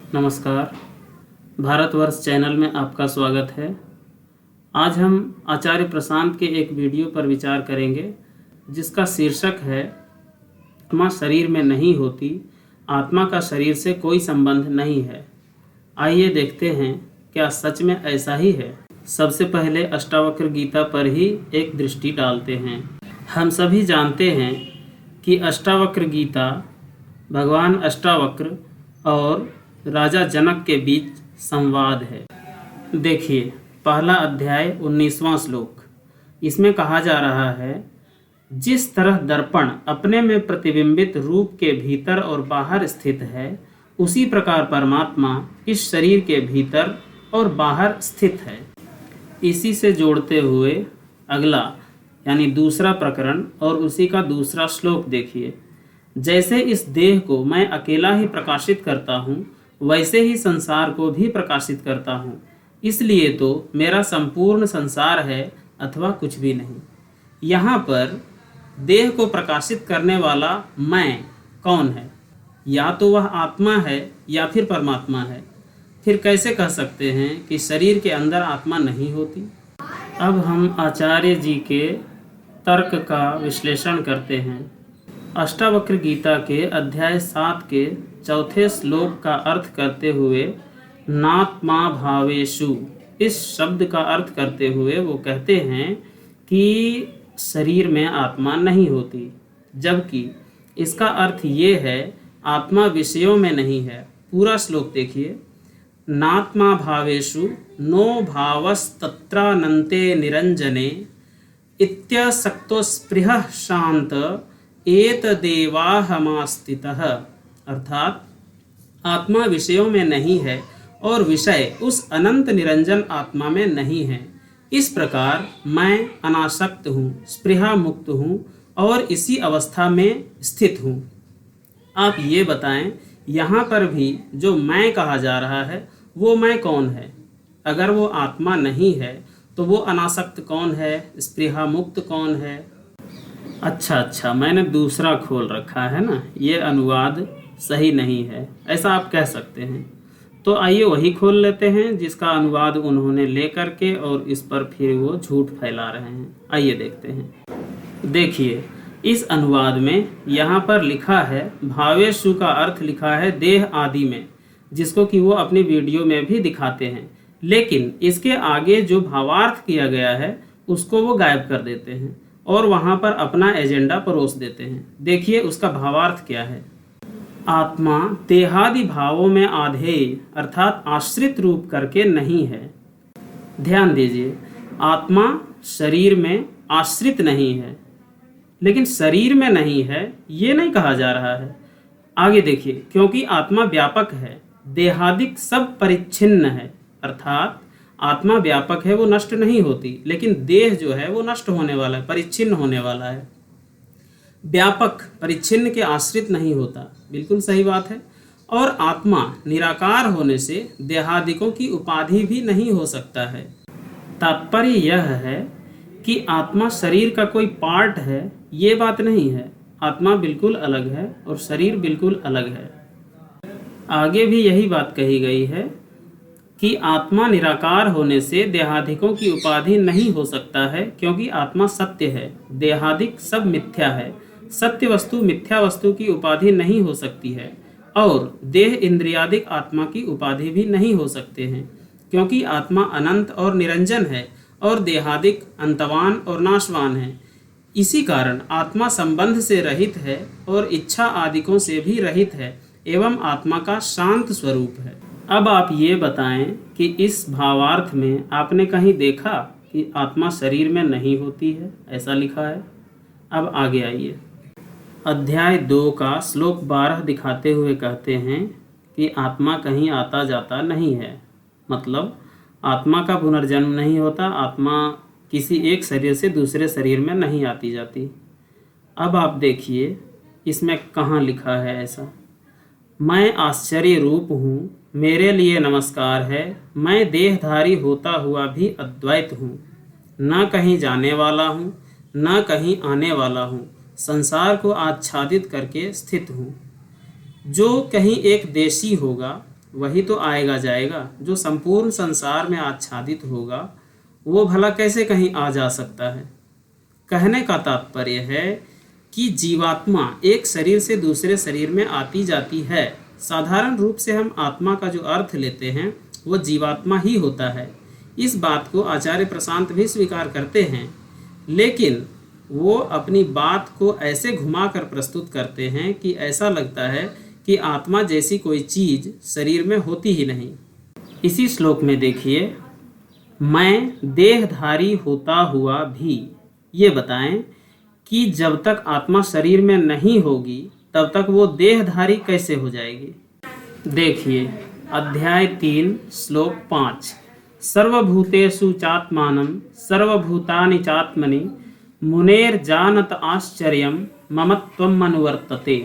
नमस्कार। भारतवर्ष चैनल में आपका स्वागत है। आज हम आचार्य प्रशांत के एक वीडियो पर विचार करेंगे जिसका शीर्षक है आत्मा शरीर में नहीं होती, आत्मा का शरीर से कोई संबंध नहीं है। आइए देखते हैं क्या सच में ऐसा ही है। सबसे पहले अष्टावक्र गीता पर ही एक दृष्टि डालते हैं। हम सभी जानते हैं कि अष्टावक्र गीता भगवान अष्टावक्र और राजा जनक के बीच संवाद है। देखिए, पहला अध्याय 19वां श्लोक। इसमें कहा जा रहा है, जिस तरह दर्पण अपने में प्रतिबिंबित रूप के भीतर और बाहर स्थित है, उसी प्रकार परमात्मा इस शरीर के भीतर और बाहर स्थित है। इसी से जोड़ते हुए अगला यानी दूसरा प्रकरण और उसी का दूसरा श्लोक देखिए। जैसे इस देह को मैं अकेला ही प्रकाशित करता हूँ, वैसे ही संसार को भी प्रकाशित करता हूँ। इसलिए तो मेरा संपूर्ण संसार है अथवा कुछ भी नहीं। यहाँ पर देह को प्रकाशित करने वाला मैं कौन है? या तो वह आत्मा है या फिर परमात्मा है। फिर कैसे कह सकते हैं कि शरीर के अंदर आत्मा नहीं होती? अब हम आचार्य जी के तर्क का विश्लेषण करते हैं। अष्टावक्र गीता के अध्याय 7 के चौथे श्लोक का अर्थ करते हुए नात्मा भावेषु, इस शब्द का अर्थ करते हुए वो कहते हैं कि शरीर में आत्मा नहीं होती, जबकि इसका अर्थ ये है आत्मा विषयों में नहीं है। पूरा श्लोक देखिए। नात्मा भावेषु नो भावस्तत्रानन्ते निरंजने इत्यसक्तोस्पृहः शांत एतदेवाहमास्थितः। अर्थात आत्मा विषयों में नहीं है और विषय उस अनंत निरंजन आत्मा में नहीं है। इस प्रकार मैं अनासक्त हूँ, स्पृहा मुक्त हूँ और इसी अवस्था में स्थित हूँ। आप ये बताएं, यहाँ पर भी जो मैं कहा जा रहा है वो मैं कौन है? अगर वो आत्मा नहीं है तो वो अनासक्त कौन है, स्पृहा मुक्त कौन है? अच्छा, मैंने दूसरा खोल रखा है ना, ये अनुवाद सही नहीं है, ऐसा आप कह सकते हैं। तो आइए वही खोल लेते हैं जिसका अनुवाद उन्होंने ले करके और इस पर फिर वो झूठ फैला रहे हैं। आइए देखते हैं। देखिए, इस अनुवाद में यहाँ पर लिखा है भावेषु का अर्थ लिखा है देह आदि में, जिसको कि वो अपनी वीडियो में भी दिखाते हैं, लेकिन इसके आगे जो भावार्थ किया गया है उसको वो गायब कर देते हैं और वहाँ पर अपना एजेंडा परोस देते हैं। देखिए उसका भावार्थ क्या है। आत्मा देहादि भावों में आधेय अर्थात आश्रित रूप करके नहीं है। ध्यान दीजिए, आत्मा शरीर में आश्रित नहीं है, लेकिन शरीर में नहीं है ये नहीं कहा जा रहा है। आगे देखिए, क्योंकि आत्मा व्यापक है, देहादिक सब परिच्छिन्न है। अर्थात आत्मा व्यापक है, वो नष्ट नहीं होती, लेकिन देह जो है वो नष्ट होने वाला है, परिच्छिन्न होने वाला है। व्यापक परिच्छिन्न के आश्रित नहीं होता, बिल्कुल सही बात है। और आत्मा निराकार होने से देहादिकों की उपाधि भी नहीं हो सकता है। तात्पर्य यह है कि आत्मा शरीर का कोई पार्ट है, ये बात नहीं है। आत्मा बिल्कुल अलग है और शरीर बिल्कुल अलग है। आगे भी यही बात कही गई है कि आत्मा निराकार होने से देहादिकों की उपाधि नहीं हो सकता है, क्योंकि आत्मा सत्य है, देहादिक सब मिथ्या है। सत्य वस्तु मिथ्या वस्तु की उपाधि नहीं हो सकती है और देह इंद्रियादिक आत्मा की उपाधि भी नहीं हो सकते हैं, क्योंकि आत्मा अनंत और निरंजन है और देहादिक अंतवान और नाशवान है। इसी कारण आत्मा संबंध से रहित है और इच्छा आदिकों से भी रहित है एवं आत्मा का शांत स्वरूप है। अब आप ये बताएं कि इस भावार्थ में आपने कहीं देखा कि आत्मा शरीर में नहीं होती है, ऐसा लिखा है। अब आगे आइए। अध्याय 2 का श्लोक 12 दिखाते हुए कहते हैं कि आत्मा कहीं आता जाता नहीं है, मतलब आत्मा का पुनर्जन्म नहीं होता, आत्मा किसी एक शरीर से दूसरे शरीर में नहीं आती जाती। अब आप देखिए इसमें कहाँ लिखा है ऐसा। मैं आश्चर्य रूप हूँ, मेरे लिए नमस्कार है, मैं देहधारी होता हुआ भी अद्वैत हूँ, न कहीं जाने वाला हूँ न कहीं आने वाला हूँ, संसार को आच्छादित करके स्थित हूँ। जो कहीं एक देशी होगा वही तो आएगा जाएगा। जो संपूर्ण संसार में आच्छादित होगा वो भला कैसे कहीं आ जा सकता है। कहने का तात्पर्य है कि जीवात्मा एक शरीर से दूसरे शरीर में आती जाती है। साधारण रूप से हम आत्मा का जो अर्थ लेते हैं वो जीवात्मा ही होता है। इस बात को आचार्य प्रशांत भी स्वीकार करते हैं, लेकिन वो अपनी बात को ऐसे घुमाकर प्रस्तुत करते हैं कि ऐसा लगता है कि आत्मा जैसी कोई चीज़ शरीर में होती ही नहीं। इसी श्लोक में देखिए, मैं देहधारी होता हुआ भी, ये बताएं कि जब तक आत्मा शरीर में नहीं होगी तब तक वो देहधारी कैसे हो जाएगी। देखिए अध्याय 3 श्लोक 5, सर्वभूतेषु चात्मानं सर्वभूतानि चात्मनि मुनेर जानत आश्चर्यम ममत्वम अनुवर्तते।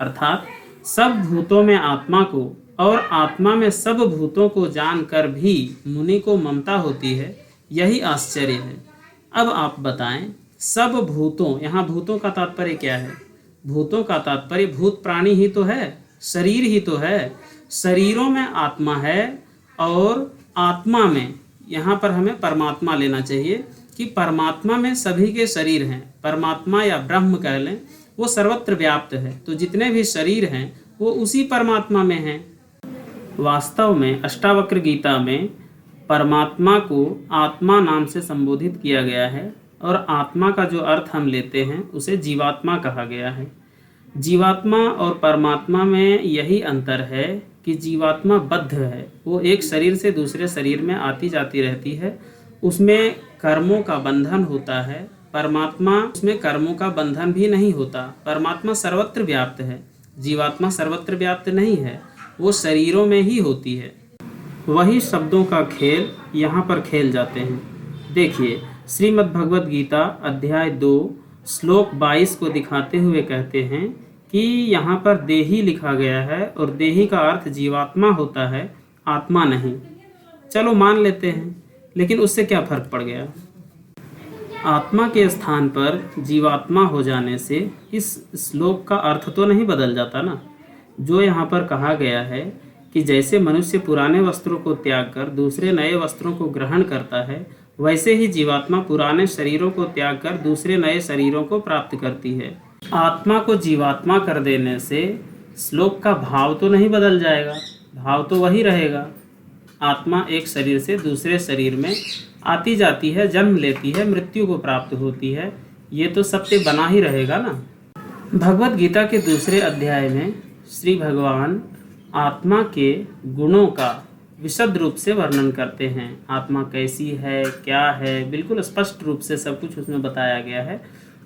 अर्थात सब भूतों में आत्मा को और आत्मा में सब भूतों को जानकर भी मुनि को ममता होती है, यही आश्चर्य है। अब आप बताएं, सब भूतों, यहाँ भूतों का तात्पर्य क्या है? भूतों का तात्पर्य भूत प्राणी ही तो है, शरीर ही तो है। शरीरों में आत्मा है और आत्मा में, यहाँ पर हमें परमात्मा लेना चाहिए कि परमात्मा में सभी के शरीर हैं। परमात्मा या ब्रह्म कह लें, वो सर्वत्र व्याप्त है, तो जितने भी शरीर हैं वो उसी परमात्मा में हैं। वास्तव में अष्टावक्र गीता में परमात्मा को आत्मा नाम से संबोधित किया गया है और आत्मा का जो अर्थ हम लेते हैं उसे जीवात्मा कहा गया है। जीवात्मा और परमात्मा में यही अंतर है कि जीवात्मा बद्ध है, वो एक शरीर से दूसरे शरीर में आती जाती रहती है, उसमें कर्मों का बंधन होता है। परमात्मा, उसमें कर्मों का बंधन भी नहीं होता। परमात्मा सर्वत्र व्याप्त है, जीवात्मा सर्वत्र व्याप्त नहीं है, वो शरीरों में ही होती है। वही शब्दों का खेल यहाँ पर खेल जाते हैं। देखिए श्रीमद् भगवद गीता अध्याय 2 श्लोक 22 को दिखाते हुए कहते हैं कि यहाँ पर देही लिखा गया है और देही का अर्थ जीवात्मा होता है, आत्मा नहीं। चलो मान लेते हैं, लेकिन उससे क्या फर्क पड़ गया? आत्मा के स्थान पर जीवात्मा हो जाने से इस श्लोक का अर्थ तो नहीं बदल जाता ना। जो यहाँ पर कहा गया है कि जैसे मनुष्य पुराने वस्त्रों को त्याग कर दूसरे नए वस्त्रों को ग्रहण करता है, वैसे ही जीवात्मा पुराने शरीरों को त्याग कर दूसरे नए शरीरों को प्राप्त करती है। आत्मा को जीवात्मा कर देने से श्लोक का भाव तो नहीं बदल जाएगा, भाव तो वही रहेगा। आत्मा एक शरीर से दूसरे शरीर में आती जाती है, जन्म लेती है, मृत्यु को प्राप्त होती है, ये तो सत्य बना ही रहेगा ना। भगवद गीता के दूसरे अध्याय में श्री भगवान आत्मा के गुणों का विशद रूप से वर्णन करते हैं। आत्मा कैसी है, क्या है, बिल्कुल स्पष्ट रूप से सब कुछ उसमें बताया गया है।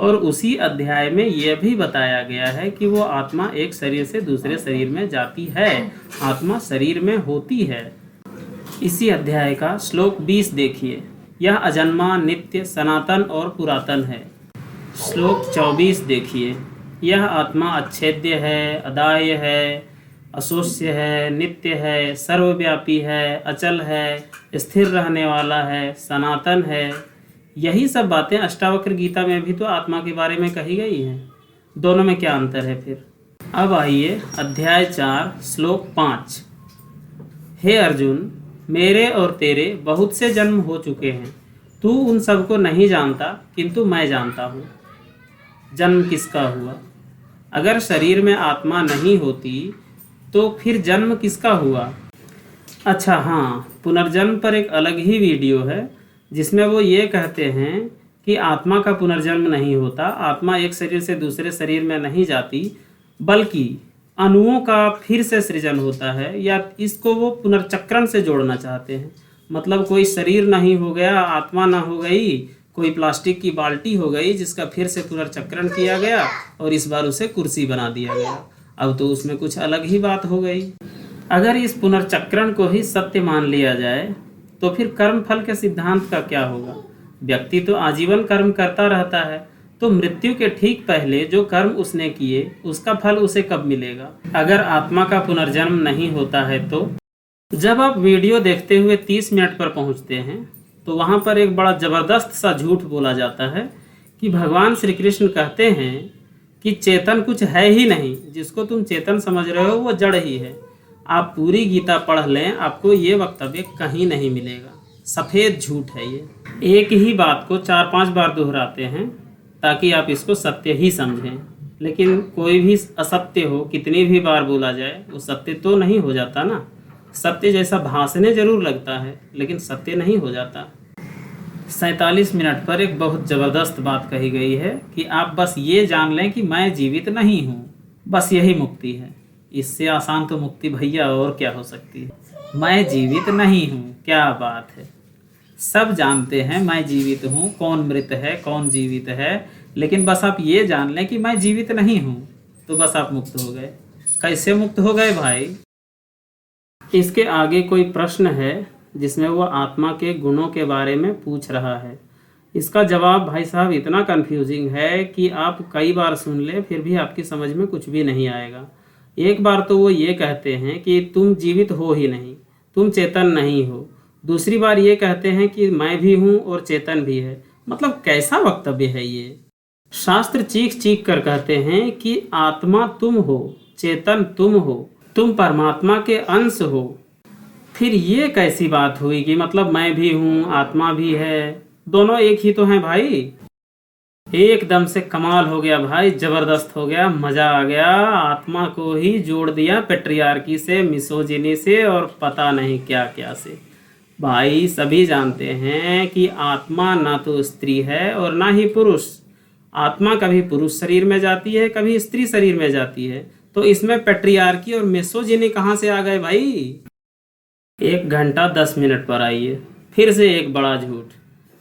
और उसी अध्याय में यह भी बताया गया है कि वो आत्मा एक शरीर से दूसरे शरीर में जाती है, आत्मा शरीर में होती है। इसी अध्याय का श्लोक 20 देखिए, यह अजन्मा, नित्य, सनातन और पुरातन है। श्लोक 24 देखिए, यह आत्मा अच्छेद्य है, अदाय है, अशोष्य है, नित्य है, सर्वव्यापी है, अचल है, स्थिर रहने वाला है, सनातन है। यही सब बातें अष्टावक्र गीता में भी तो आत्मा के बारे में कही गई हैं। दोनों में क्या अंतर है फिर? अब आइए अध्याय 4 श्लोक 5। हे अर्जुन, मेरे और तेरे बहुत से जन्म हो चुके हैं, तू उन सबको नहीं जानता, किंतु मैं जानता हूँ। जन्म किसका हुआ? अगर शरीर में आत्मा नहीं होती तो फिर जन्म किसका हुआ? अच्छा हाँ, पुनर्जन्म पर एक अलग ही वीडियो है जिसमें वो ये कहते हैं कि आत्मा का पुनर्जन्म नहीं होता, आत्मा एक शरीर से दूसरे शरीर में नहीं जाती, बल्कि अणुओं का फिर से सृजन होता है, या इसको वो पुनर्चक्रण से जोड़ना चाहते हैं। मतलब कोई शरीर नहीं हो गया, आत्मा ना हो गई, कोई प्लास्टिक की बाल्टी हो गई जिसका फिर से पुनर्चक्रण किया गया और इस बार उसे कुर्सी बना दिया गया। अब तो उसमें कुछ अलग ही बात हो गई। अगर इस पुनर्चक्रण को ही सत्य मान लिया जाए तो फिर कर्म फल के सिद्धांत का क्या होगा? व्यक्ति तो आजीवन कर्म करता रहता है, तो मृत्यु के ठीक पहले जो कर्म उसने किए उसका फल उसे कब मिलेगा? अगर आत्मा का पुनर्जन्म नहीं होता है तो जब आप वीडियो देखते हुए 30 मिनट पर पहुंचते हैं तो वहां पर एक बड़ा जबरदस्त सा झूठ बोला जाता है कि भगवान श्री कृष्ण कहते हैं कि चेतन कुछ है ही नहीं, जिसको तुम चेतन समझ रहे हो वो जड़ ही है। आप पूरी गीता पढ़ लें, आपको ये वक्तव्य कहीं नहीं मिलेगा। सफ़ेद झूठ है ये। एक ही बात को 4-5 बार दोहराते हैं ताकि आप इसको सत्य ही समझें, लेकिन कोई भी असत्य हो कितनी भी बार बोला जाए वो सत्य तो नहीं हो जाता ना। सत्य जैसा भाषणे जरूर लगता है लेकिन सत्य नहीं हो जाता। 47 मिनट पर एक बहुत ज़बरदस्त बात कही गई है कि आप बस ये जान लें कि मैं जीवित नहीं हूँ, बस यही मुक्ति है। इससे आसान तो मुक्ति भैया और क्या हो सकती है। मैं जीवित नहीं हूँ, क्या बात है। सब जानते हैं मैं जीवित हूँ, कौन मृत है कौन जीवित है, लेकिन बस आप ये जान लें कि मैं जीवित नहीं हूँ तो बस आप मुक्त हो गए। कैसे मुक्त हो गए भाई? इसके आगे कोई प्रश्न है जिसमें वो आत्मा के गुणों के बारे में पूछ रहा है। इसका जवाब भाई साहब इतना कंफ्यूजिंग है कि आप कई बार सुन ले फिर भी आपकी समझ में कुछ भी नहीं आएगा। एक बार तो वो ये कहते हैं कि तुम जीवित हो ही नहीं, तुम चेतन नहीं हो। दूसरी बार ये कहते हैं कि मैं भी हूँ और चेतन भी है। मतलब कैसा वक्तव्य है ये? शास्त्र चीख चीख कर कहते हैं कि आत्मा तुम हो, चेतन तुम हो, तुम परमात्मा के अंश हो। फिर ये कैसी बात हुई कि मतलब मैं भी हूँ आत्मा भी है, दोनों एक ही तो हैं भाई। एकदम से कमाल हो गया भाई, जबरदस्त हो गया, मजा आ गया। आत्मा को ही जोड़ दिया पेट्रियार्की से, मिसोजिनी से और पता नहीं क्या क्या से। भाई सभी जानते हैं कि आत्मा ना तो स्त्री है और ना ही पुरुष। आत्मा कभी पुरुष शरीर में जाती है कभी स्त्री शरीर में जाती है, तो इसमें पेट्रियार्की और मिसोजिनी कहाँ से आ गए भाई? 1 घंटा 10 मिनट पर आइए, फिर से एक बड़ा झूठ।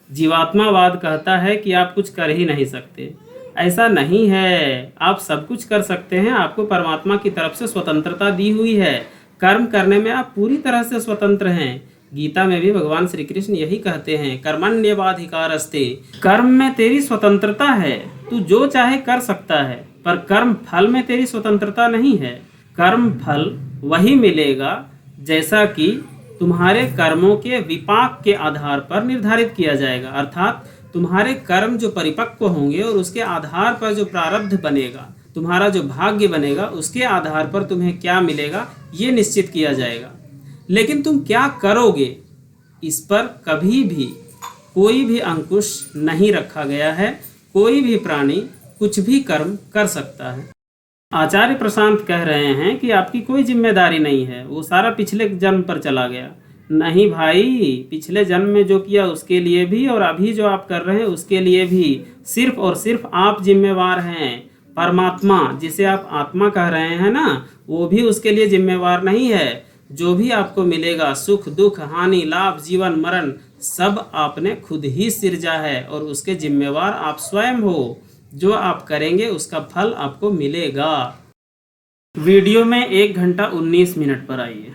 जीवात्मावाद कहता है कि आप कुछ कर ही नहीं सकते। ऐसा नहीं है, आप सब कुछ कर सकते हैं। आपको परमात्मा की तरफ से स्वतंत्रता दी हुई है। कर्म करने में आप पूरी तरह से स्वतंत्र हैं। गीता में भी भगवान श्री कृष्ण यही कहते हैं, कर्मण्येवाधिकारस्ते। कर्म में तेरी स्वतंत्रता है, तू जो चाहे कर सकता है, पर कर्म फल में तेरी स्वतंत्रता नहीं है। कर्म फल वही मिलेगा जैसा कि तुम्हारे कर्मों के विपाक के आधार पर निर्धारित किया जाएगा। अर्थात तुम्हारे कर्म जो परिपक्व होंगे और उसके आधार पर जो प्रारब्ध बनेगा, तुम्हारा जो भाग्य बनेगा, उसके आधार पर तुम्हें क्या मिलेगा ये निश्चित किया जाएगा। लेकिन तुम क्या करोगे इस पर कभी भी कोई भी अंकुश नहीं रखा गया है। कोई भी प्राणी कुछ भी कर्म कर सकता है। आचार्य प्रशांत कह रहे हैं कि आपकी कोई जिम्मेदारी नहीं है, वो सारा पिछले जन्म पर चला गया। नहीं भाई, पिछले जन्म में जो किया उसके लिए भी और अभी जो आप कर रहे हैं उसके लिए भी सिर्फ और सिर्फ आप जिम्मेवार हैं। परमात्मा जिसे आप आत्मा कह रहे हैं ना, वो भी उसके लिए जिम्मेवार नहीं है। जो भी आपको मिलेगा, सुख दुख हानि लाभ जीवन मरण, सब आपने खुद ही सिरजा है और उसके जिम्मेवार आप स्वयं हो। जो आप करेंगे उसका फल आपको मिलेगा। वीडियो में 1 घंटा 19 मिनट पर आइए।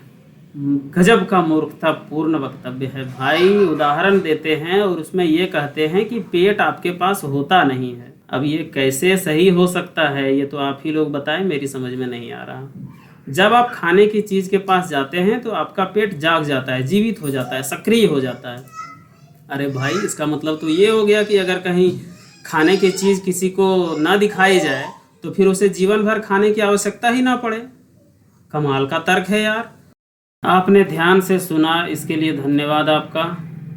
गजब का मूर्खतापूर्ण वक्तव्य है भाई। उदाहरण देते हैं और उसमें ये कहते हैं कि पेट आपके पास होता नहीं है। अब ये कैसे सही हो सकता है, ये तो आप ही लोग बताएं, मेरी समझ में नहीं आ रहा। जब आप खाने की चीज़ के पास जाते हैं तो आपका पेट जाग जाता है, जीवित हो जाता है, सक्रिय हो जाता है। अरे भाई, इसका मतलब तो ये हो गया कि अगर कहीं खाने की चीज़ किसी को ना दिखाई जाए तो फिर उसे जीवन भर खाने की आवश्यकता ही ना पड़े। कमाल का तर्क है यार। आपने ध्यान से सुना, इसके लिए धन्यवाद आपका।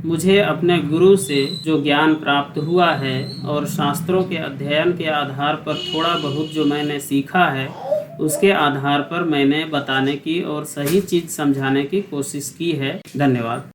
मुझे अपने गुरु से जो ज्ञान प्राप्त हुआ है और शास्त्रों के अध्ययन के आधार पर थोड़ा बहुत जो मैंने सीखा है, उसके आधार पर मैंने बताने की और सही चीज़ समझाने की कोशिश की है। धन्यवाद।